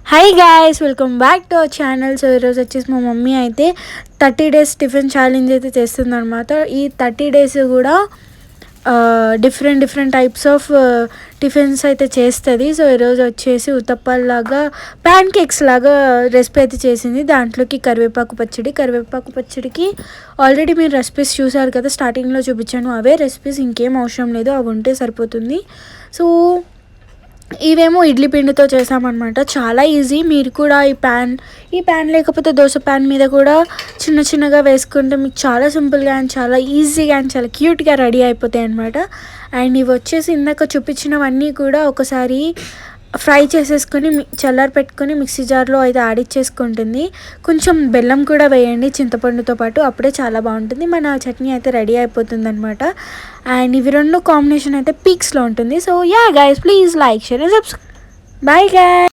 Hi guys, welcome back to our channel. So ఈరోజు వచ్చేసి మా మమ్మీ అయితే 30 days టిఫిన్ ఛాలెంజ్ అయితే చేస్తుందన్నమాట. ఈ 30 days కూడా డిఫరెంట్ టైప్స్ ఆఫ్ టిఫిన్స్ అయితే చేస్తుంది. సో ఈరోజు వచ్చేసి ఉత్తప్పాలాగా ప్యాన్ కేక్స్ లాగా రెసిపీ అయితే చేసింది. దాంట్లోకి కరివేపాకు పచ్చడికి ఆల్రెడీ మీరు రెసిపీస్ చూసారు కదా, స్టార్టింగ్లో చూపించాను. అవే రెసిపీస్, ఇంకేం అవసరం లేదు, అవి ఉంటే సరిపోతుంది. సో ఇవేమో ఇడ్లీ పిండితో చేసామన్నమాట. చాలా ఈజీ. మీరు కూడా ఈ ప్యాన్ లేకపోతే దోశ ప్యాన్ మీద కూడా చిన్నగా వేసుకుంటే మీకు చాలా సింపుల్గా అండ్ చాలా ఈజీగా అండ్ చాలా క్యూట్గా రెడీ అయిపోతాయి అన్నమాట. అండ్ ఇవి వచ్చేసి ఇందాక చూపించినవన్నీ కూడా ఒకసారి ఫ్రై చేసేసుకొని చల్లారి పెట్టుకొని మిక్సీ జార్లో అయితే ఆడిచ్చేసుకుంటుంది. కొంచెం బెల్లం కూడా వేయండి చింతపండుతో పాటు, అప్పుడే చాలా బాగుంటుంది. మన చట్నీ అయితే రెడీ అయిపోతుంది అనమాట. అండ్ ఇవి రెండు కాంబినేషన్ అయితే పీక్స్లో ఉంటుంది. So ya guys, please like, share and subscribe. Bye guys.